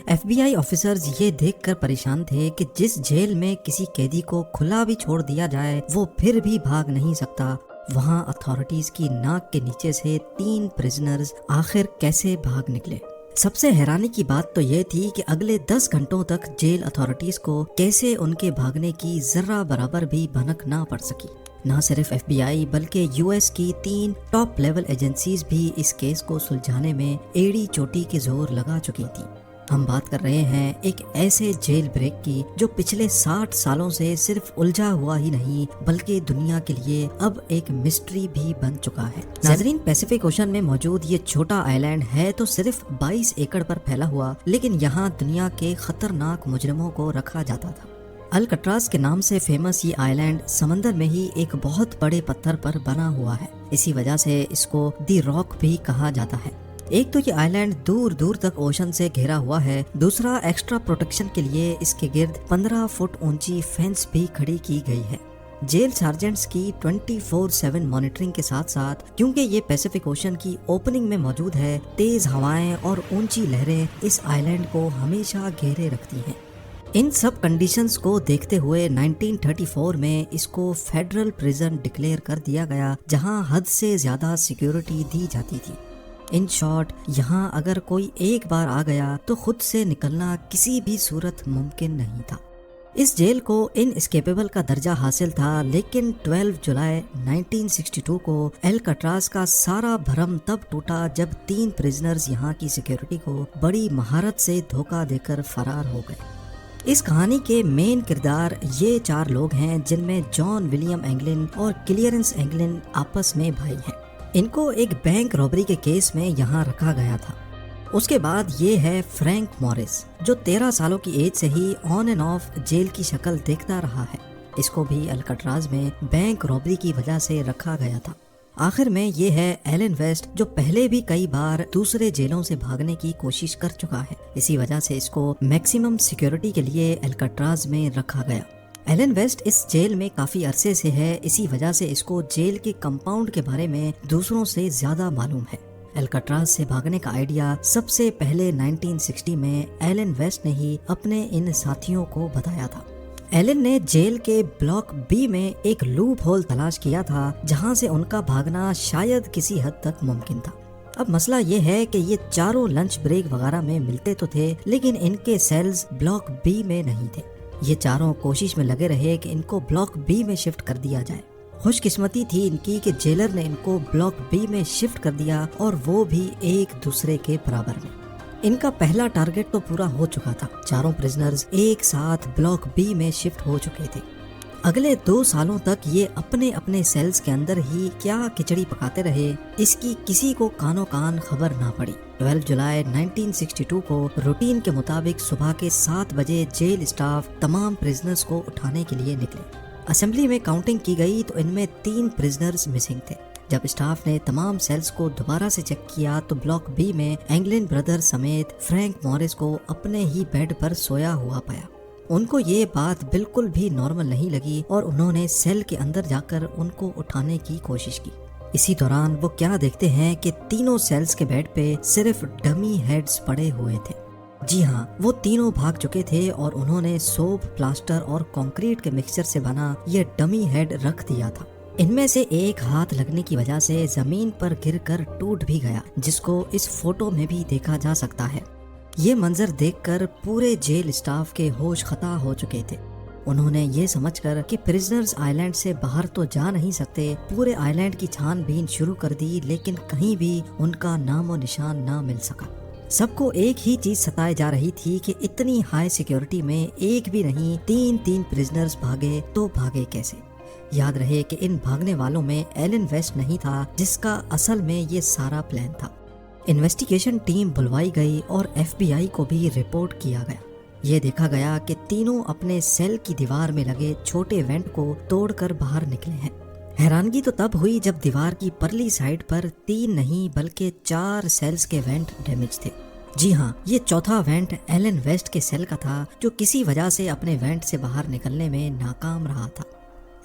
F B آئی officers یہ دیکھ کر پریشان تھے کہ جس جیل میں کسی قیدی کو کھلا بھی چھوڑ دیا جائے وہ پھر بھی بھاگ نہیں سکتا، وہاں اتھارٹیز کی ناک کے نیچے سے 3 پرزنرز آخر کیسے بھاگ نکلے۔ سب سے حیرانی کی بات تو یہ تھی کہ اگلے 10 گھنٹوں تک جیل اتھارٹیز کو کیسے ان کے بھاگنے کی ذرہ برابر بھی بھنک نہ پڑ سکی۔ نہ صرف ایف بی آئی بلکہ یو ایس کی 3 ٹاپ لیول ایجنسیز بھی اس کیس کو سلجھانے میں ایڑی چوٹی کے زور لگا چکی تھی۔ ہم بات کر رہے ہیں ایک ایسے جیل بریک کی جو پچھلے 60 سالوں سے صرف الجھا ہوا ہی نہیں بلکہ دنیا کے لیے اب ایک مسٹری بھی بن چکا ہے۔ ناظرین، پیسیفک اوشن میں موجود یہ چھوٹا آئی لینڈ ہے تو صرف 22 ایکڑ پر پھیلا ہوا، لیکن یہاں دنیا کے خطرناک مجرموں کو رکھا جاتا تھا۔ الکٹراز کے نام سے فیمس یہ آئی لینڈ سمندر میں ہی ایک بہت بڑے پتھر پر بنا ہوا ہے، اسی وجہ سے اس کو دی راک بھی کہا جاتا ہے۔ ایک تو یہ آئی لینڈ دور دور تک اوشن سے گھیرا ہوا ہے، دوسرا ایکسٹرا پروٹیکشن کے لیے اس کے گرد 15 فٹ اونچی فینس بھی کھڑی کی گئی ہے۔ جیل سارجنٹس کی 24/7 مانیٹرنگ کے ساتھ ساتھ، کیونکہ یہ پیسیفک اوشن کی اوپننگ میں موجود ہے، تیز ہوائیں اور اونچی لہریں اس آئی لینڈ کو ہمیشہ گھیرے رکھتی ہیں۔ ان سب کنڈیشنز کو دیکھتے ہوئے 1934 میں اس کو فیڈرل پریزن ڈکلیئر کر دیا گیا، جہاں حد سے زیادہ سیکیورٹی دی جاتی تھی۔ ان شارٹ، یہاں اگر کوئی ایک بار آ گیا تو خود سے نکلنا کسی بھی صورت ممکن نہیں تھا۔ اس جیل کو ان اسکیپیبل کا درجہ حاصل تھا، لیکن 12 جولائی 1962 کو الکٹراز کا سارا بھرم تب ٹوٹا جب 3 پرزنرز یہاں کی سیکیورٹی کو بڑی مہارت سے دھوکہ دے کر فرار ہو گئے۔ اس کہانی کے مین کردار یہ 4 لوگ ہیں، جن میں جان ولیم اینگلن اور کلیئرنس اینگلن آپس میں بھائی ہیں۔ ان کو ایک بینک رابری کے کیس میں یہاں رکھا گیا تھا۔ اس کے بعد یہ ہے فرینک موریس، جو 13 سالوں کی ایج سے ہی آن اینڈ آف جیل کی شکل دیکھتا رہا ہے۔ اس کو بھی الکٹراز میں بینک رابری کی وجہ سے رکھا گیا تھا۔ آخر میں یہ ہے ایلن ویسٹ، جو پہلے بھی کئی بار دوسرے جیلوں سے بھاگنے کی کوشش کر چکا ہے، اسی وجہ سے اس کو میکسیمم سیکیورٹی کے لیے الکٹراز میں رکھا گیا۔ ایلن ویسٹ اس جیل میں کافی عرصے سے ہے، اسی وجہ سے اس کو جیل کے کمپاؤنڈ کے بارے میں دوسروں سے زیادہ معلوم ہے۔ الکٹراز سے بھاگنے کا آئیڈیا سب سے پہلے 1960 میں ایلن ویسٹ نے ہی اپنے ان ساتھیوں کو بتایا تھا۔ ایلن نے جیل کے بلاک بی میں ایک لوپ ہول تلاش کیا تھا، جہاں سے ان کا بھاگنا شاید کسی حد تک ممکن تھا۔ اب مسئلہ یہ ہے کہ یہ چاروں لنچ بریک وغیرہ میں ملتے تو تھے، لیکن ان کے سیلز بلاک بی میں نہیں تھے۔ یہ چاروں کوشش میں لگے رہے کہ ان کو بلاک بی میں شفٹ کر دیا جائے۔ خوش قسمتی تھی ان کی کہ جیلر نے ان کو بلاک بی میں شفٹ کر دیا، اور وہ بھی ایک دوسرے کے برابر میں۔ ان کا پہلا ٹارگٹ تو پورا ہو چکا تھا، چاروں پرزنرز ایک ساتھ بلاک بی میں شفٹ ہو چکے تھے۔ اگلے 2 سالوں تک یہ اپنے اپنے سیلز کے اندر ہی کیا کھچڑی پکاتے رہے، اس کی کسی کو کانوں کان خبر نہ پڑی۔ 12 جولائی 1962 کو روٹین کے مطابق صبح کے 7 بجے جیل اسٹاف تمام پرزنرز کو اٹھانے کے لیے نکلے۔ اسمبلی میں کاؤنٹنگ کی گئی تو ان میں 3 پرزنرز مسنگ تھے۔ جب اسٹاف نے تمام سیلز کو دوبارہ سے چیک کیا تو بلاک بی میں اینگلن بردر سمیت فرینک موریس کو اپنے ہی بیڈ پر سویا ہوا پایا۔ ان کو یہ بات بالکل بھی نارمل نہیں لگی اور انہوں نے سیل کے اندر جا کر ان کو اٹھانے کی کوشش کی۔ اسی دوران وہ کیا دیکھتے ہیں کہ تینوں سیلز کے بیڈ پہ صرف ڈمی ہیڈز پڑے ہوئے تھے۔ جی ہاں، وہ تینوں بھاگ چکے تھے اور انہوں نے سوپ، پلاسٹر اور کنکریٹ کے مکسچر سے بنا یہ ڈمی ہیڈ رکھ دیا تھا۔ ان میں سے ایک ہاتھ لگنے کی وجہ سے زمین پر گر کر ٹوٹ بھی گیا، جس کو اس فوٹو میں بھی دیکھا جا سکتا ہے۔ یہ منظر دیکھ کر پورے جیل اسٹاف کے ہوش خطا ہو چکے تھے۔ انہوں نے یہ سمجھ کر کہ پرزنرز آئی لینڈ سے باہر تو جا نہیں سکتے، پورے آئی لینڈ کی چھان بین شروع کر دی، لیکن کہیں بھی ان کا نام و نشان نہ مل سکا۔ سب کو ایک ہی چیز ستائے جا رہی تھی کہ اتنی ہائی سیکیورٹی میں ایک بھی نہیں، 3 پرزنرز بھاگے تو بھاگے کیسے؟ یاد رہے کہ ان بھاگنے والوں میں ایلن ویسٹ نہیں تھا، جس کا اصل میں یہ سارا پلان تھا۔ انویسٹیگیشن ٹیم بلوائی گئی اور ایف بی آئی کو بھی رپورٹ کیا گیا۔ یہ دیکھا گیا کہ تینوں اپنے سیل کی دیوار میں لگے چھوٹے وینٹ کو توڑ کر باہر نکلے ہیں۔ حیرانگی تو تب ہوئی جب دیوار کی پرلی سائڈ پر 3 نہیں بلکہ 4 سیلز کے وینٹ ڈیمیج تھے۔ جی ہاں، یہ چوتھا وینٹ ایلن ویسٹ کے سیل کا تھا، جو کسی وجہ سے اپنے وینٹ سے باہر نکلنے میں ناکام رہا تھا۔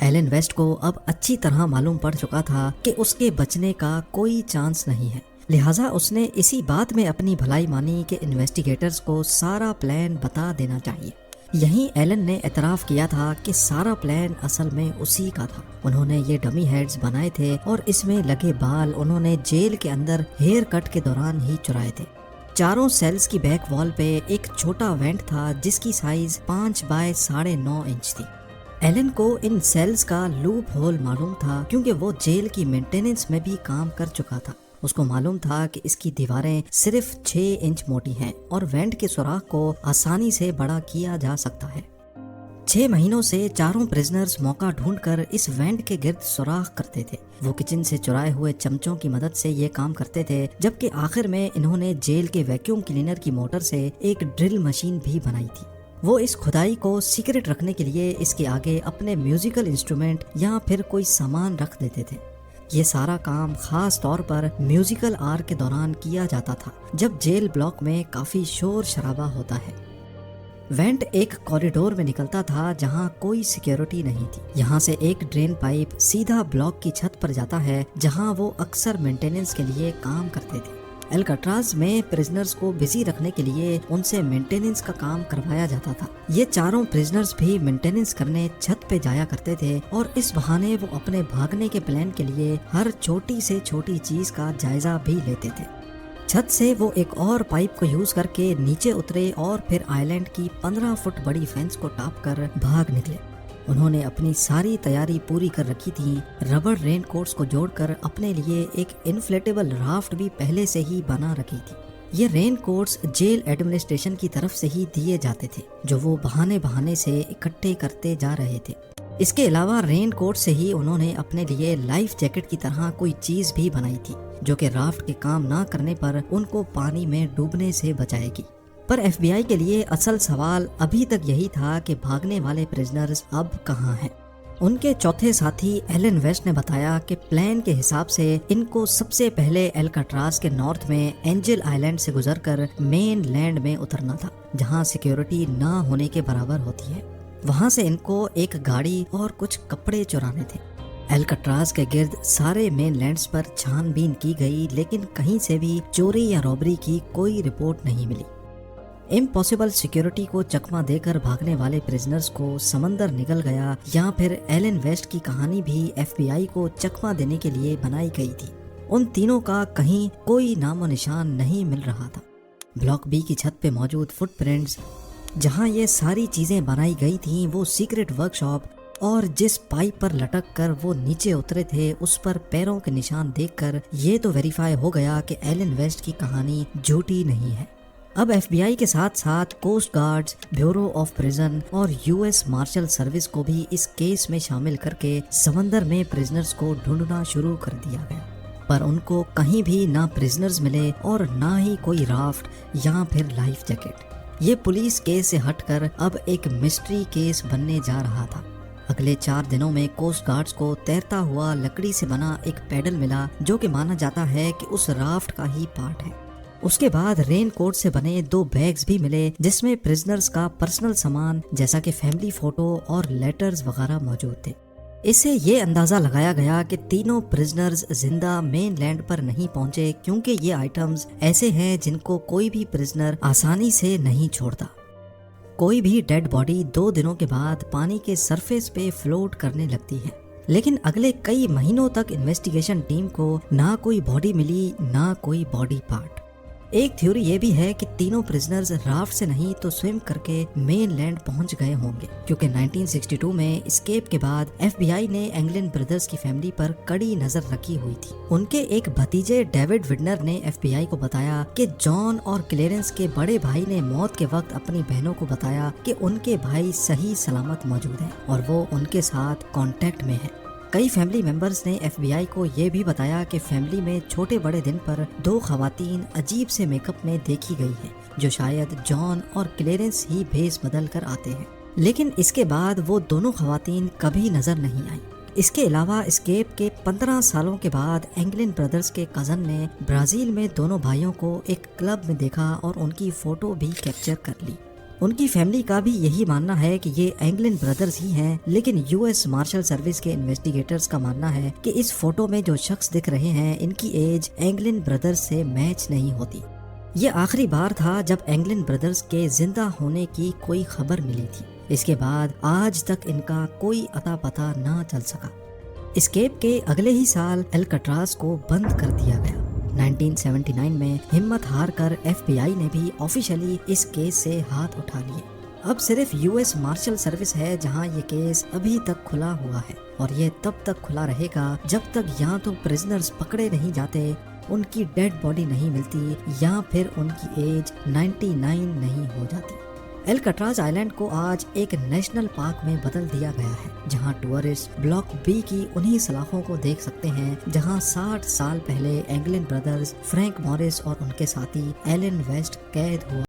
ایلن ویسٹ کو اب اچھی طرح معلوم پڑ چکا تھا کہ اس کے بچنے کا کوئی چانس نہیں ہے، لہٰذا اس نے اسی بات میں اپنی بھلائی مانی کہ انویسٹیگیٹرز کو سارا پلان بتا دینا چاہیے۔ یہیں ایلن نے اعتراف کیا تھا کہ سارا پلان اصل میں اسی کا تھا۔ انہوں نے یہ ڈمی ہیڈز بنائے تھے اور اس میں لگے بال انہوں نے جیل کے اندر ہیئر کٹ کے دوران ہی چرائے تھے۔ چاروں سیلز کی بیک وال پہ ایک چھوٹا وینٹ تھا جس کی سائز 5 بائی 9.5 انچ تھی۔ ایلن کو ان سیلز کا لوپ ہول معلوم تھا کیونکہ وہ جیل کی مینٹیننس میں بھی کام کر چکا تھا۔ اس کو معلوم تھا کہ اس کی دیواریں صرف 6 انچ موٹی ہیں اور وینٹ کے سوراخ کو آسانی سے بڑا کیا جا سکتا ہے۔ 6 مہینوں سے چاروں پرزنرز موقع ڈھونڈ کر اس وینٹ کے گرد سوراخ کرتے تھے۔ وہ کچن سے چرائے ہوئے چمچوں کی مدد سے یہ کام کرتے تھے، جبکہ آخر میں انہوں نے جیل کے ویکیوم کلینر کی موٹر سے ایک ڈرل مشین بھی بنائی تھی۔ وہ اس کھدائی کو سیکرٹ رکھنے کے لیے اس کے آگے اپنے میوزیکل انسٹرومنٹ یا پھر کوئی سامان رکھ دیتے تھے۔ یہ سارا کام خاص طور پر میوزیکل آر کے دوران کیا جاتا تھا جب جیل بلاک میں کافی شور شرابہ ہوتا ہے۔ وینٹ ایک کوریڈور میں نکلتا تھا جہاں کوئی سیکیورٹی نہیں تھی۔ یہاں سے ایک ڈرین پائپ سیدھا بلاک کی چھت پر جاتا ہے جہاں وہ اکثر مینٹیننس کے لیے کام کرتے تھے۔ الکٹراز میں پرزنرز کو بزی رکھنے کے لیے ان سے مینٹیننس کا کام کروایا جاتا تھا۔ یہ چاروں پرزنرز بھی مینٹیننس کرنے چھت پہ جایا کرتے تھے اور اس بہانے وہ اپنے بھاگنے کے پلان کے لیے ہر چھوٹی سے چھوٹی چیز کا جائزہ بھی لیتے تھے۔ چھت سے وہ ایک اور پائپ کو یوز کر کے نیچے اترے اور پھر آئلینڈ کی 15 فٹ بڑی فینس کو ٹاپ کر بھاگ نکلے۔ انہوں نے اپنی ساری تیاری پوری کر رکھی تھی۔ ربڑ رین کوٹس کو جوڑ کر اپنے لیے ایک انفلیٹیبل رافٹ بھی پہلے سے ہی بنا رکھی تھی۔ یہ رین کوٹس جیل ایڈمنسٹریشن کی طرف سے ہی دیے جاتے تھے جو وہ بہانے سے اکٹھے کرتے جا رہے تھے۔ اس کے علاوہ رین کوٹ سے ہی انہوں نے اپنے لیے لائف جیکٹ کی طرح کوئی چیز بھی بنائی تھی جو کہ رافٹ کے کام نہ کرنے پر ان کو پانی میں ڈوبنے سے بچائے گی۔ پر ایف بی آئی کے لیے اصل سوال ابھی تک یہی تھا کہ بھاگنے والے پرزنرز اب کہاں ہیں۔ ان کے چوتھے ساتھی ایلن ویسٹ نے بتایا کہ پلان کے حساب سے ان کو سب سے پہلے الکٹراز کے نارتھ میں اینجل آئلینڈ سے گزر کر مین لینڈ میں اترنا تھا جہاں سیکیورٹی نہ ہونے کے برابر ہوتی ہے۔ وہاں سے ان کو ایک گاڑی اور کچھ کپڑے چرانے تھے۔ الکٹراز کے گرد سارے مین لینڈز پر چھان بین کی گئی لیکن کہیں سے بھی چوری یا رابری کی کوئی رپورٹ نہیں ملی۔ امپاسبل سیکیورٹی کو چکما دے کر بھاگنے والے پرزنرز کو سمندر نگل گیا یا پھر ایلن ویسٹ کی کہانی بھی ایف بی آئی کو چکما دینے کے لیے بنائی گئی تھی۔ ان تینوں کا کہیں کوئی نام و نشان نہیں مل رہا تھا۔ بلاک بی کی چھت پہ موجود فٹ پرنٹس جہاں یہ ساری چیزیں بنائی گئی تھیں وہ سیکرٹ ورک شاپ اور جس پائپ پر لٹک کر وہ نیچے اترے تھے اس پر پیروں کے نشان دیکھ کر یہ تو ویریفائی ہو گیا کہ ایلن ویسٹ کی کہانی جھوٹی نہیں ہے۔ اب ایف بی آئی کے ساتھ ساتھ coast guards, bureau of prison اور یو ایس مارشل سروس کو بھی اس کیس میں شامل کر کے سمندر میں پرزنرز کو ڈھونڈنا شروع کر دیا گیا، پر ان کو کہیں بھی نہ پرزنرز ملے اور نہ ہی کوئی رافٹ یا پھر لائف جیکٹ۔ یہ پولیس کیس سے ہٹ کر اب ایک مسٹری کیس بننے جا رہا تھا۔ اگلے 4 دنوں میں کوسٹ گارڈز کو تیرتا ہوا لکڑی سے بنا ایک پیڈل ملا جو کہ مانا جاتا ہے کہ اس رافٹ کا ہی پارٹ ہے۔ اس کے بعد رین کوٹ سے بنے 2 بیگز بھی ملے جس میں پرزنرز کا پرسنل سامان جیسا کہ فیملی فوٹو اور لیٹرز وغیرہ موجود تھے۔ اس سے یہ اندازہ لگایا گیا کہ تینوں پرزنرز زندہ مین لینڈ پر نہیں پہنچے کیونکہ یہ آئٹمز ایسے ہیں جن کو کوئی بھی پرزنر آسانی سے نہیں چھوڑتا۔ کوئی بھی ڈیڈ باڈی 2 دنوں کے بعد پانی کے سرفیس پہ فلوٹ کرنے لگتی ہے، لیکن اگلے کئی مہینوں تک انویسٹیگیشن ٹیم کو نہ کوئی باڈی ملی نہ کوئی باڈی پارٹ۔ ایک تھیوری یہ بھی ہے کہ تینوں پرزنرز رافٹ سے نہیں تو سوئم کر کے مین لینڈ پہنچ گئے ہوں گے، کیونکہ 1962 میں اسکیپ کے بعد ایف بی آئی نے انگلن بردرز کی فیملی پر کڑی نظر رکھی ہوئی تھی۔ ان کے ایک بھتیجے ڈیوڈ وڈنر نے ایف بی آئی کو بتایا کہ جان اور کلیرنس کے بڑے بھائی نے موت کے وقت اپنی بہنوں کو بتایا کہ ان کے بھائی صحیح سلامت موجود ہیں اور وہ ان کے ساتھ کانٹیکٹ میں ہیں۔ کئی فیملی ممبرز نے ایف بی آئی کو یہ بھی بتایا کہ فیملی میں چھوٹے بڑے دن پر 2 خواتین عجیب سے میک اپ میں دیکھی گئی ہیں جو شاید جان اور کلیرنس ہی بھیس بدل کر آتے ہیں، لیکن اس کے بعد وہ دونوں خواتین کبھی نظر نہیں آئیں۔ اس کے علاوہ اسکیپ کے 15 سالوں کے بعد انگلن بردرز کے کزن نے برازیل میں دونوں بھائیوں کو ایک کلب میں دیکھا اور ان کی فوٹو بھی کیپچر کر لی۔ ان کی فیملی کا بھی یہی ماننا ہے کہ یہ اینگلن بردرز ہی ہیں، لیکن یو ایس مارشل سروس کے انویسٹیگیٹرز کا ماننا ہے کہ اس فوٹو میں جو شخص دکھ رہے ہیں ان کی ایج اینگلن بردرز سے میچ نہیں ہوتی۔ یہ آخری بار تھا جب اینگلن بردرز کے زندہ ہونے کی کوئی خبر ملی تھی۔ اس کے بعد آج تک ان کا کوئی اتا پتہ نہ چل سکا۔ اسکیپ کے اگلے ہی سال الکٹراز کو بند کر دیا گیا۔ 1979 میں ہمت ہار کر ایف بی آئی نے بھی آفیشلی اس کیس سے ہاتھ اٹھا لیے۔ اب صرف یو ایس مارشل سروس ہے جہاں یہ کیس ابھی تک کھلا ہوا ہے، اور یہ تب تک کھلا رہے گا جب تک یا تو پرزنرز پکڑے نہیں جاتے، ان کی ڈیڈ باڈی نہیں ملتی، یا پھر ان کی ایج 99 نہیں ہو جاتی۔ الکٹراز آئلینڈ کو آج ایک نیشنل پارک میں بدل دیا گیا ہے، جہاں ٹورسٹ بلاک بی کی انہی سلاخوں کو دیکھ سکتے ہیں جہاں 60 سال پہلے اینگلن بردرز، فرینک موریس اور ان کے ساتھی ایلن ویسٹ قید ہوا